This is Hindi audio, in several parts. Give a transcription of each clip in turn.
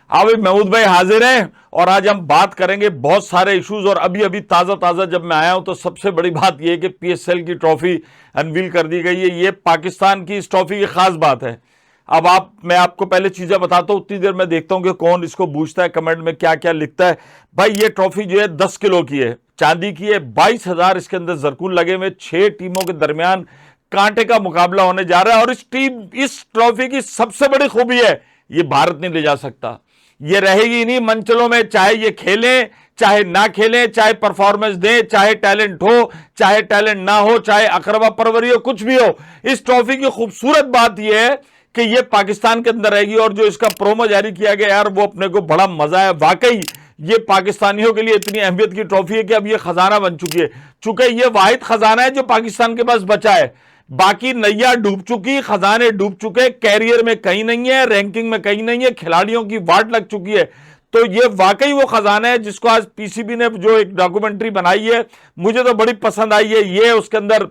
अभी महमूद भाई हाजिर हैं और आज हम बात करेंगे बहुत सारे इश्यूज। और अभी अभी ताजा ताजा जब मैं आया हूं तो सबसे बड़ी बात यह है कि पीएसएल की ट्रॉफी अनवील कर दी गई है। ये पाकिस्तान की इस ट्रॉफी की खास बात है। अब मैं आपको पहले चीजें बताता हूं, उतनी देर मैं देखता हूं कि कौन इसको पूछता है, कमेंट में क्या क्या लिखता है। भाई ये ट्रॉफी जो है 10 किलो की है, चांदी की है, 22,000 इसके अंदर जरकून लगे हुए, 6 टीमों के दरमियान कांटे का मुकाबला होने जा रहा है। और इस ट्रॉफी की सबसे बड़ी खूबी है, ये भारत नहीं ले जा सकता, ये रहेगी नहीं मंचलों में, चाहे ये खेलें चाहे ना खेलें, चाहे परफॉर्मेंस दें, चाहे टैलेंट हो चाहे टैलेंट ना हो, चाहे अकरबा परवरी हो, कुछ भी हो। इस ट्रॉफी की खूबसूरत बात यह है कि ये पाकिस्तान के अंदर रहेगी। और जो इसका प्रोमो जारी किया गया यार, वो अपने को बड़ा मजा है। वाकई ये पाकिस्तानियों के लिए इतनी अहमियत की ट्रॉफी है कि अब ये खजाना बन चुकी है। चूंकि ये वाहिद खजाना है जो पाकिस्तान के पास बचा है, बाकी नैया डूब चुकी, खजाने डूब चुके, कैरियर में कहीं नहीं है, रैंकिंग में कहीं नहीं है, खिलाड़ियों की वाट लग चुकी है। तो ये वाकई वो खजाना है जिसको आज पीसीबी ने जो एक डॉक्यूमेंट्री बनाई है, मुझे तो बड़ी पसंद आई है। ये उसके अंदर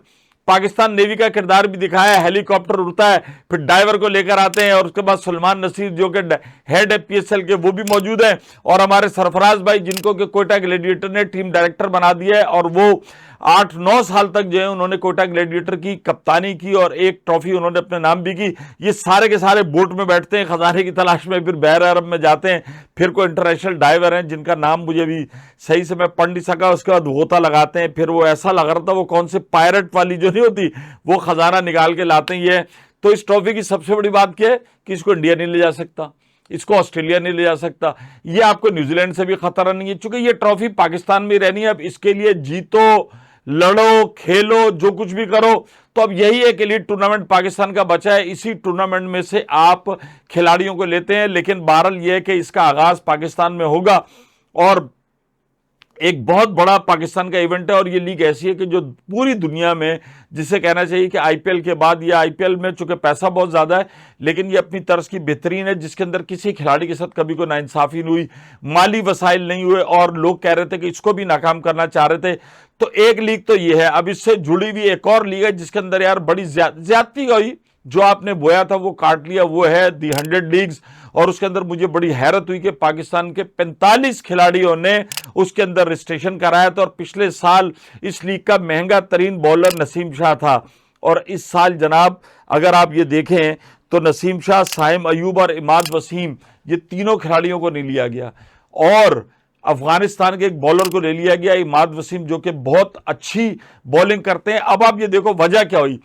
पाकिस्तान नेवी का किरदार भी दिखाया है, हेलीकॉप्टर उड़ता है, फिर डाइवर को लेकर आते हैं, और उसके बाद सलमान नसीर जो कि हेड है पीएसएल के, वो भी मौजूद हैं। और हमारे सरफराज भाई जिनको कि कोयटा ग्लैडिएटर ने टीम डायरेक्टर बना दिया है, और वो 8-9 साल तक जो है उन्होंने कोयटा ग्लैडिएटर की कप्तानी की और एक ट्रॉफी उन्होंने अपने नाम भी की। ये सारे के सारे बोट में बैठते हैं खजाने की तलाश में, फिर बहर अरब में जाते हैं। फिर कोई इंटरनेशनल डाइवर हैं जिनका नाम मुझे भी सही से मैं पढ़ नहीं सका, उसके बाद गोता लगाते हैं, फिर वो ऐसा लग रहा था वो कौन से पायरेट वाली जो नहीं होती, वो खजाना निकाल के लाते हैं। ये तो इस ट्रॉफी की सबसे बड़ी बात क्या है कि इसको इंडिया नहीं ले जा सकता, इसको ऑस्ट्रेलिया नहीं ले जा सकता, ये आपको न्यूजीलैंड से भी खतरा नहीं है, क्योंकि ये ट्रॉफी पाकिस्तान में रहनी है। अब इसके लिए जीतो, लड़ो, खेलो, जो कुछ भी करो, तो अब यही एक एलीट टूर्नामेंट पाकिस्तान का बचा है, इसी टूर्नामेंट में से आप खिलाड़ियों को लेते हैं। लेकिन बहरहाल यह है कि इसका आगाज पाकिस्तान में होगा और एक बहुत बड़ा पाकिस्तान का इवेंट है। और ये लीग ऐसी है कि जो पूरी दुनिया में, जिसे कहना चाहिए कि आईपीएल के बाद, ये आईपीएल में चूंकि पैसा बहुत ज्यादा है, लेकिन ये अपनी तर्ज की बेहतरीन है, जिसके अंदर किसी खिलाड़ी के साथ कभी कोई नाइंसाफी नहीं हुई, माली वसाइल नहीं हुए, और लोग कह रहे थे कि इसको भी नाकाम करना चाह रहे थे। तो एक लीग तो ये है। अब इससे जुड़ी हुई एक और लीग है जिसके अंदर यार बड़ी ज्यादती हुई, जो आपने बोया था वो काट लिया, वो है दी 100 लीग्स। और उसके अंदर मुझे बड़ी हैरत हुई कि पाकिस्तान के 45 खिलाड़ियों ने उसके अंदर रजिस्ट्रेशन कराया था। और पिछले साल इस लीग का महंगा तरीन बॉलर नसीम शाह था, और इस साल जनाब अगर आप ये देखें तो नसीम शाह, साइम अयूब और इमाद वसीम, ये तीनों खिलाड़ियों को नहीं लिया गया। और अफगानिस्तान के एक बॉलर को ले लिया गया, इमाद वसीम, जो कि बहुत अच्छी बॉलिंग करते हैं। अब आप ये देखो वजह क्या हुई।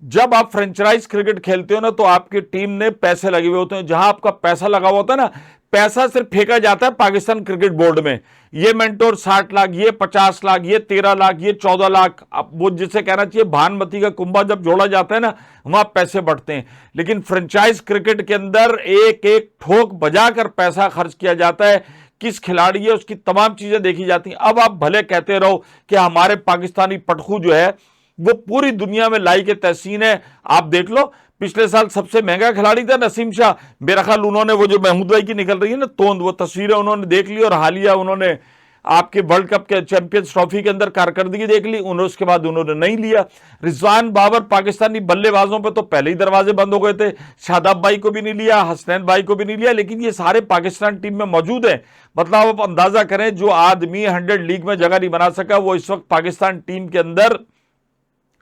जब आप फ्रेंचाइज क्रिकेट खेलते हो ना, तो आपकी टीम ने पैसे लगे हुए होते हैं। जहां आपका पैसा लगा हुआ होता है ना, पैसा सिर्फ फेंका जाता है पाकिस्तान क्रिकेट बोर्ड में। ये मेंटोर 60 लाख, ये 50 लाख, ये 13 लाख, ये 14 लाख। अब वो जिसे कहना चाहिए भानमती का कुंभा जब जोड़ा जाता है ना, वहां पैसे बढ़ते हैं। लेकिन फ्रेंचाइज क्रिकेट के अंदर एक एक ठोक बजाकर पैसा खर्च किया जाता है। किस खिलाड़ी है उसकी तमाम चीजें देखी जाती हैं। अब आप भले कहते रहो कि हमारे पाकिस्तानी पटखू जो है वो पूरी दुनिया में लाई के तहसीन है। आप देख लो, पिछले साल सबसे महंगा खिलाड़ी था नसीम शाह। मेरा ख्याल उन्होंने वो जो महमूद भाई की निकल रही है ना तोंद, वो तस्वीरें उन्होंने देख ली, और हालिया उन्होंने आपके वर्ल्ड कप के चैंपियंस ट्रॉफी के अंदर कारकर्दगी देख ली, उसके बाद उन्होंने नहीं लिया। रिजवान बाबर पाकिस्तानी बल्लेबाजों पे तो पहले ही दरवाजे बंद हो गए थे, शादाब भाई को भी नहीं लिया, हसनैन भाई को भी नहीं लिया, लेकिन ये सारे पाकिस्तान टीम में मौजूद हैं। मतलब आप अंदाजा करें, जो आदमी 100 लीग में जगह नहीं बना सका, वो इस वक्त पाकिस्तान टीम के अंदर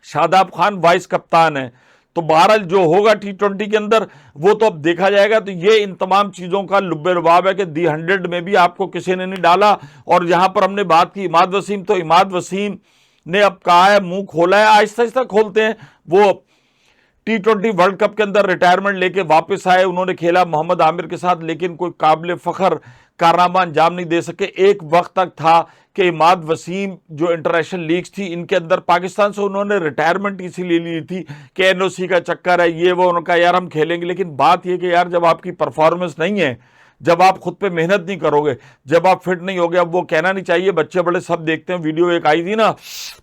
शादाब खान वाइस कप्तान है। तो बहरहाल जो होगा T20 के अंदर वो तो अब देखा जाएगा। तो ये इन तमाम चीजों का लुब्बे रुबाब है कि दी 100 में भी आपको किसी ने नहीं डाला। और यहां पर हमने बात की इमाद वसीम, तो इमाद वसीम ने अब कहा है, मुंह खोला है, आहिस्ता आहिस्ता खोलते हैं। वो T20 वर्ल्ड कप के अंदर रिटायरमेंट लेके वापस आए, उन्होंने खेला मोहम्मद आमिर के साथ, लेकिन कोई काबिल फख्र कारनामा अंजाम नहीं दे सके। एक वक्त तक था कि इमाद वसीम जो इंटरनेशनल लीग्स थी इनके अंदर पाकिस्तान से उन्होंने रिटायरमेंट इसीलिए ली थी कि एनओसी का चक्कर है, ये वो, उनका यार हम खेलेंगे। लेकिन बात यह कि यार जब आपकी परफॉर्मेंस नहीं है, जब आप खुद पे मेहनत नहीं करोगे, जब आप फिट नहीं होगे, अब वो कहना नहीं चाहिए, बच्चे बड़े सब देखते हैं, वीडियो एक आई थी ना,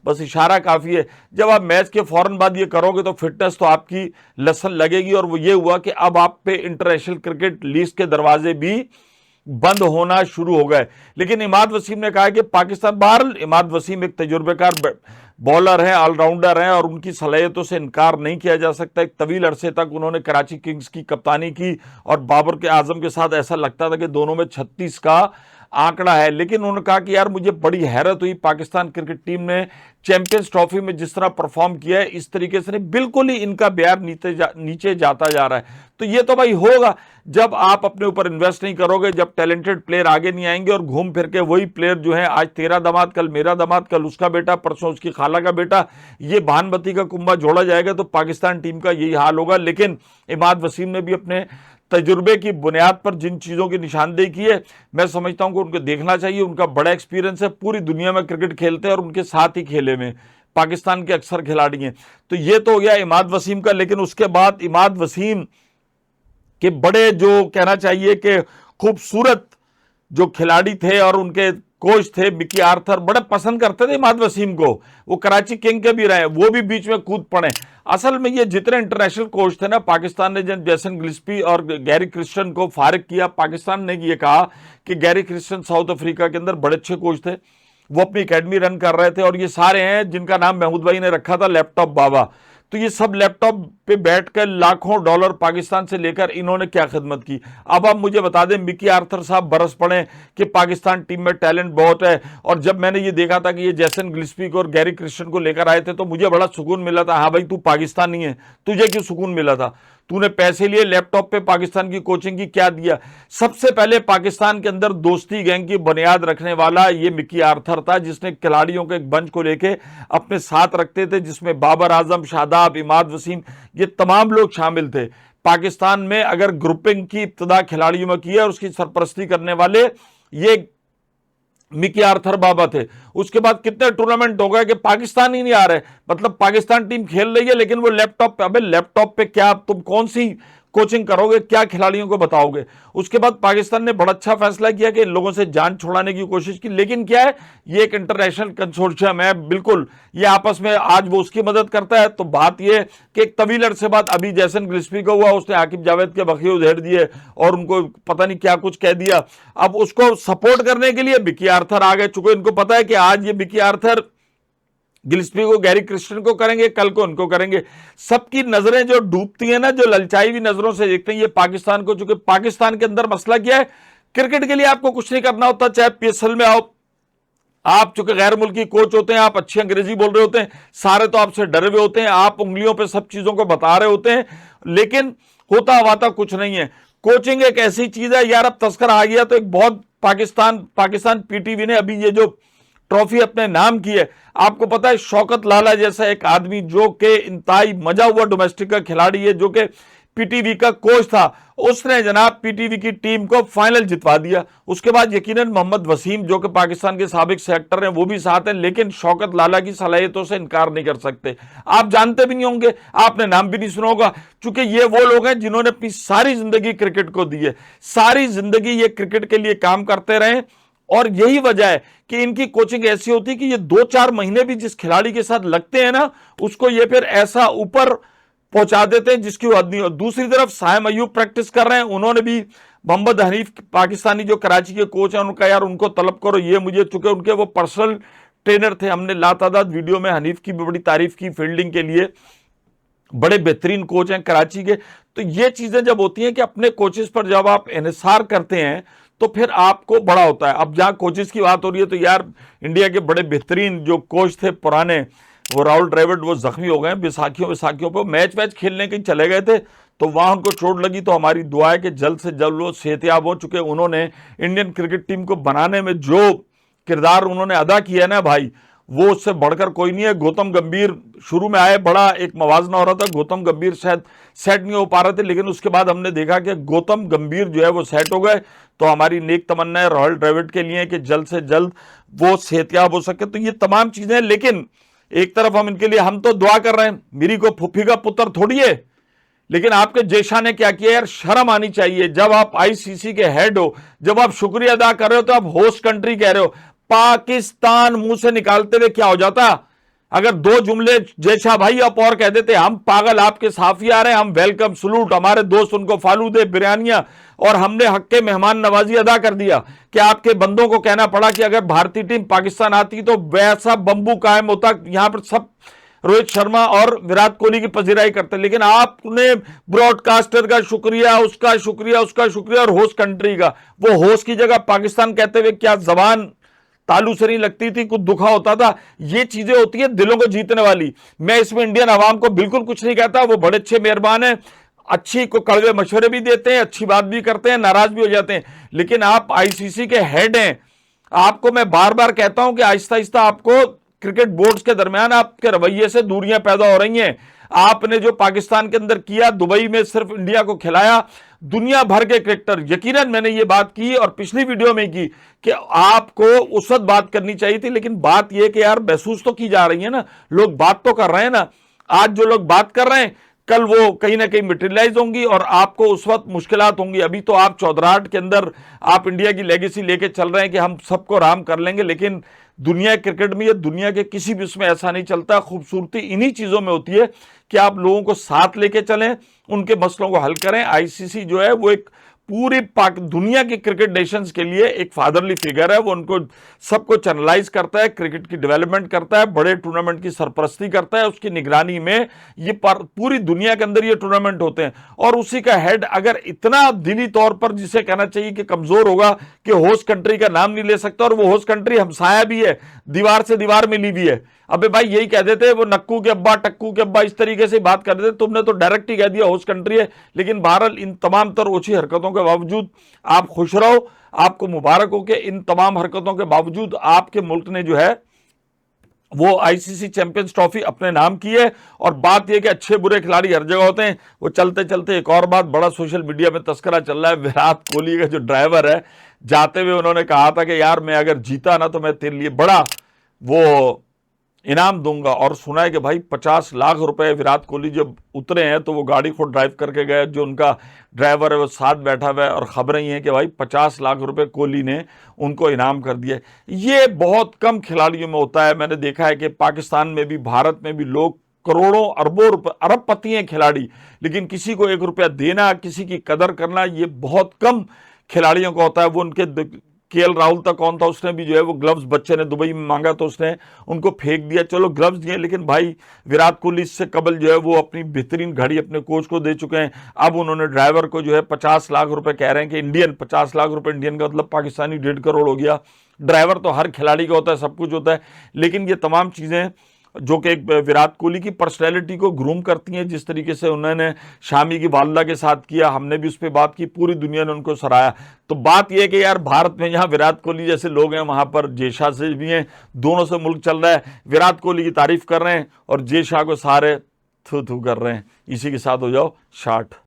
बस इशारा काफी है। जब आप मैच के फौरन बाद ये करोगे तो फिटनेस तो आपकी लसन लगेगी। और वो ये हुआ कि अब आप पे इंटरनेशनल क्रिकेट लीग के दरवाजे भी बंद होना शुरू हो गए। लेकिन इमाद वसीम ने कहा कि पाकिस्तान, बहरहाल इमाद वसीम एक तजुर्बेकार बॉलर हैं, ऑलराउंडर हैं और उनकी सलाहियतों से इनकार नहीं किया जा सकता। एक तवील अरसे तक उन्होंने कराची किंग्स की कप्तानी की और बाबर के आजम के साथ ऐसा लगता था कि दोनों में 36 का आंकड़ा है। लेकिन उन्होंने कहा कि यार मुझे बड़ी हैरत हुई, पाकिस्तान क्रिकेट टीम ने चैंपियंस ट्रॉफी में जिस तरह परफॉर्म किया है इस तरीके से नहीं, बिल्कुल ही इनका ब्यार नीचे जाता जा रहा है। तो ये तो भाई होगा जब आप अपने ऊपर इन्वेस्ट नहीं करोगे, जब टैलेंटेड प्लेयर आगे नहीं आएंगे और घूम फिर के वही प्लेयर जो है, आज तेरा दामाद कल मेरा दामाद कल उसका बेटा परसों उसकी खाला का बेटा, ये भानमती का कुंभा जोड़ा जाएगा तो पाकिस्तान टीम का यही हाल होगा। लेकिन इमाद वसीम ने भी अपने तजुर्बे की बुनियाद पर जिन चीज़ों की निशानदेही की है, मैं समझता हूं कि उनको देखना चाहिए। उनका बड़ा एक्सपीरियंस है, पूरी दुनिया में क्रिकेट खेलते हैं और उनके साथ ही खेले में पाकिस्तान के अक्सर खिलाड़ी हैं। तो ये तो हो गया इमाद वसीम का। लेकिन उसके बाद इमाद वसीम के बड़े जो कहना चाहिए कि खूबसूरत जो खिलाड़ी थे और उनके कोच थे मिकी आर्थर, बड़े पसंद करते थे इमाद वसीम को, वो कराची किंग के भी रहे, वो भी बीच में कूद पड़े। असल में ये जितने इंटरनेशनल कोच थे ना, पाकिस्तान ने जब जेसन गिल्स्पी और गैरी क्रिस्टन को फारिग किया, पाकिस्तान ने ये कहा कि गैरी क्रिस्टन साउथ अफ्रीका के अंदर बड़े अच्छे कोच थे, वो अपनी एकेडमी रन कर रहे थे और ये सारे हैं जिनका नाम महमूद भाई ने रखा था लैपटॉप बाबा। तो ये सब लैपटॉप पे बैठकर लाखों डॉलर पाकिस्तान से लेकर इन्होंने क्या खिदमत की। अब आप मुझे बता दें, मिकी आर्थर साहब बरस पड़े कि पाकिस्तान टीम में टैलेंट बहुत है, और जब मैंने ये देखा था कि ये जेसन गिल्स्पी को और गैरी क्रिस्टन को लेकर आए थे तो मुझे बड़ा सुकून मिला था। हाँ भाई, तू पाकिस्तानी है, तुझे क्यों सुकून मिला था? तूने पैसे लिए, लैपटॉप पे पाकिस्तान की कोचिंग की, क्या दिया? सबसे पहले पाकिस्तान के अंदर दोस्ती गैंग की बुनियाद रखने वाला ये मिकी आर्थर था, जिसने खिलाड़ियों के एक बंच को लेके अपने साथ रखते थे, जिसमें बाबर आजम, शादाब, इमाद वसीम, ये तमाम लोग शामिल थे। पाकिस्तान में अगर ग्रुपिंग की इब्तिदा खिलाड़ियों में की है और उसकी सरपरस्ती करने वाले ये मिकी आर्थर बाबा थे। उसके बाद कितने टूर्नामेंट हो गए कि पाकिस्तान ही नहीं आ रहे, मतलब पाकिस्तान टीम खेल रही है लेकिन वो लैपटॉप पे। अबे लैपटॉप पे क्या तुम कौन सी कोचिंग करोगे, क्या खिलाड़ियों को बताओगे? उसके बाद पाकिस्तान ने बड़ा अच्छा फैसला किया कि इन लोगों से जान छुड़ाने की कोशिश की। लेकिन क्या है, ये एक इंटरनेशनल कंसोर्शियम है, बिल्कुल ये आपस में आज वो उसकी मदद करता है। तो बात ये कि एक तवील अरसे बाद अभी जैसन गिल्स्पी को हुआ, उसने आकिब जावेद के बखिए उधेड़ दिए और उनको पता नहीं क्या कुछ कह दिया। अब उसको सपोर्ट करने के लिए मिकी आर्थर आ गए, चूंकि इनको पता है कि आज ये मिकी आर्थर गिल्स्पी को, गैरी क्रिस्टन को करेंगे, कल को उनको करेंगे। सबकी नजरें जो डूबती हैं ना, जो ललचाई हुई नजरों से देखते हैं ये पाकिस्तान को, चूंकि पाकिस्तान के अंदर मसला क्या है, क्रिकेट के लिए आपको कुछ नहीं करना होता, चाहे पीएसएल में आओ, आप चूंकि गैर मुल्की कोच होते हैं, आप अच्छी अंग्रेजी बोल रहे होते हैं, सारे तो आपसे डरे हुए होते हैं, आप उंगलियों पे सब चीजों को बता रहे होते हैं, लेकिन होता वाता कुछ नहीं है। कोचिंग एक ऐसी चीज है यार, अब तस्करा आ गया तो एक बहुत पाकिस्तान पीटीवी ने अभी ये जो ट्रॉफी अपने नाम की है, आपको पता है शौकत लाला जैसा एक आदमी जो कि इंतहाई मजा हुआ डोमेस्टिक का खिलाड़ी है, जो कि पीटीवी का कोच था, उसने जनाब पीटीवी की टीम को फाइनल जितवा दिया। उसके बाद यकीनन मोहम्मद वसीम जो कि पाकिस्तान के साबिक सेलेक्टर हैं वो भी साथ हैं, लेकिन शौकत लाला की सलाहियतों से इनकार नहीं कर सकते। आप जानते भी नहीं होंगे, आपने नाम भी नहीं सुना होगा, क्योंकि ये वो लोग हैं जिन्होंने अपनी सारी जिंदगी क्रिकेट को दी है, सारी जिंदगी ये क्रिकेट के लिए काम करते रहे। और यही वजह है कि इनकी कोचिंग ऐसी होती है कि ये 2-4 महीने भी जिस खिलाड़ी के साथ लगते हैं ना, उसको ये फिर ऐसा ऊपर पहुंचा देते हैं जिसकी हद नहीं हो। दूसरी तरफ साइम अयूब प्रैक्टिस कर रहे हैं, उन्होंने भी मोहम्मद हनीफ पाकिस्तानी जो कराची के कोच हैं उनका यार उनको तलब करो, ये मुझे, चूंकि उनके वो पर्सनल ट्रेनर थे, हमने लातादाद वीडियो में हनीफ की भी बड़ी तारीफ की फील्डिंग के लिए, बड़े बेहतरीन कोच हैं कराची के। तो ये चीजें जब होती हैं कि अपने कोचेस पर जब आप इन्हिसार करते हैं तो फिर आपको बड़ा होता है। अब जहां कोचेस की बात हो रही है तो यार इंडिया के बड़े बेहतरीन जो कोच थे पुराने, वो राहुल द्रविड़, वो जख्मी हो गए विसाखियों पर, मैच खेलने के चले गए थे तो वहां उनको चोट लगी। तो हमारी दुआ है कि जल्द से जल्द वो सेहतयाब हो, चुके उन्होंने इंडियन क्रिकेट टीम को बनाने में जो किरदार उन्होंने अदा किया ना भाई, वो उससे बढ़कर कोई नहीं है। गौतम गंभीर शुरू में आए, बड़ा एक मवाजना हो रहा था, गौतम गंभीर शायद सेट नहीं हो पा रहे थे, लेकिन उसके बाद हमने देखा कि गौतम गंभीर जो है वो सेट हो गए। तो हमारी नेक तमन्ना है राहुल द्रविड़ के लिए कि जल्द से जल्द वो सेहतयाब हो सके। तो ये तमाम चीजें, लेकिन एक तरफ हम इनके लिए हम तो दुआ कर रहे हैं, मेरी को फुफी का पुत्र थोड़ी है, लेकिन आपके जेशा ने क्या किया यार, शर्म आनी चाहिए। जब आप आईसीसी के हेड हो, जब आप शुक्रिया अदा कर रहे हो, तो आप होस्ट कंट्री कह रहे हो, पाकिस्तान मुंह से निकालते हुए क्या हो जाता अगर 2 जुमले जयशाह भाई आप और कह देते, हम पागल आपके साफी आ रहे हैं, हम वेलकम सलूट, हमारे दोस्त उनको फालूदे बिरयानियां, और हमने हक के मेहमान नवाजी अदा कर दिया कि आपके बंदों को कहना पड़ा कि अगर भारतीय टीम पाकिस्तान आती तो वैसा बंबू कायम होता, यहां पर सब रोहित शर्मा और विराट कोहली की पजीराई करते। लेकिन आपने ब्रॉडकास्टर का शुक्रिया, उसका शुक्रिया, उसका शुक्रिया, और होस्ट कंट्री का, वो होस्ट की जगह पाकिस्तान कहते हुए क्या जबान तालू से नहीं लगती थी, कुछ दुखा होता था। ये चीजें होती है दिलों को जीतने वाली। मैं इसमें इंडियन अवाम को बिल्कुल कुछ नहीं कहता, वो बड़े अच्छे मेहरबान हैं, अच्छी को कड़वे मशवरे भी देते हैं, अच्छी बात भी करते हैं, नाराज भी हो जाते हैं। लेकिन आप आईसीसी के हेड हैं, आपको मैं बार बार कहता हूं कि आहिस्ता आहिस्ता आपको क्रिकेट बोर्ड्स के दरमियान आपके रवैये से दूरियां पैदा हो रही हैं। आपने जो पाकिस्तान के अंदर किया, दुबई में सिर्फ इंडिया को खिलाया, दुनिया भर के क्रिकेटर, यकीनन मैंने ये बात की और पिछली वीडियो में की कि आपको उस वक्त बात करनी चाहिए थी। लेकिन बात यह कि यार महसूस तो की जा रही है ना, लोग बात तो कर रहे हैं ना। आज जो लोग बात कर रहे हैं कल वो कहीं ना कहीं मटेरियलाइज होंगी और आपको उस वक्त मुश्किलात होंगी। अभी तो आप चौधराहट के अंदर आप इंडिया की लेगेसी लेके चल रहे हैं कि हम सबको राम कर लेंगे, लेकिन दुनिया क्रिकेट में या दुनिया के किसी भी उसमें ऐसा नहीं चलता। खूबसूरती इन्हीं चीजों में होती है कि आप लोगों को साथ लेके चलें, उनके मसलों को हल करें। आईसीसी जो है वो एक पूरी दुनिया के क्रिकेट नेशंस के लिए एक फादरली फिगर है। वो उनको सबको चैनलाइज करता है, क्रिकेट की डेवलपमेंट करता है, बड़े टूर्नामेंट की सरपरस्ती करता है, उसकी निगरानी में ये पूरी दुनिया के अंदर ये टूर्नामेंट होते हैं। और उसी का हेड अगर इतना दिली तौर पर जिसे कहना चाहिए कि कमजोर होगा कि होस्ट कंट्री का नाम नहीं ले सकता, और वो होस्ट कंट्री हमसाया भी है, दीवार से दीवार मिली भी है। अबे भाई यही कह देते वो नक्कू के अब्बा, टक्कू के अब्बा, इस तरीके से बात कर देते, तुमने तो डायरेक्ट ही कह दिया होस्ट कंट्री है। लेकिन बहरहाल इन तमाम तर ओछी हरकतों के बावजूद आप खुश रहो, आपको मुबारक हो कि इन तमाम हरकतों के बावजूद आपके मुल्क ने जो है वो आईसीसी चैंपियंस ट्रॉफी अपने नाम की है। और बात यह कि अच्छे बुरे खिलाड़ी हर जगह होते हैं। वो चलते चलते एक और बात, बड़ा सोशल मीडिया में तस्करा चल रहा है, विराट कोहली का जो ड्राइवर है, जाते हुए उन्होंने कहा था कि यार मैं अगर जीता ना तो मैं तेरे लिए बड़ा वो इनाम दूंगा। और सुना है कि भाई 50 लाख रुपए विराट कोहली जब उतरे हैं तो वो गाड़ी खुद ड्राइव करके गए, जो उनका ड्राइवर है वो साथ बैठा हुआ है, और खबरें ये हैं कि भाई 50 लाख रुपए कोहली ने उनको इनाम कर दिया। ये बहुत कम खिलाड़ियों में होता है। मैंने देखा है कि पाकिस्तान में भी, भारत में भी लोग करोड़ों अरबों रुपए, अरबपति हैं खिलाड़ी, लेकिन किसी को 1 रुपया देना, किसी की कदर करना, ये बहुत कम खिलाड़ियों को होता है। वो उनके केएल राहुल तक कौन था, उसने भी जो है वो ग्लव्स बच्चे ने दुबई में मांगा तो उसने उनको फेंक दिया, चलो ग्लव्स दिए। लेकिन भाई विराट कोहली इससे कबल जो है वो अपनी बेहतरीन घड़ी अपने कोच को दे चुके हैं। अब उन्होंने ड्राइवर को जो है 50 लाख रुपए कह रहे हैं कि इंडियन 50 लाख रुपए, इंडियन का मतलब पाकिस्तानी 1.5 करोड़ हो गया। ड्राइवर तो हर खिलाड़ी का होता है, सब कुछ होता है, लेकिन ये तमाम चीजें जो कि एक विराट कोहली की पर्सनैलिटी को ग्रूम करती हैं, जिस तरीके से उन्होंने शामी की वालदा के साथ किया, हमने भी उस पर बात की, पूरी दुनिया ने उनको सराहा। तो बात यह है कि यार भारत में जहां विराट कोहली जैसे लोग हैं, वहां पर जय शाह से भी हैं, दोनों से मुल्क चल रहा है। विराट कोहली की तारीफ कर रहे हैं और जय शाह को सारे थू थू कर रहे हैं। इसी के साथ हो जाओ शार्ट।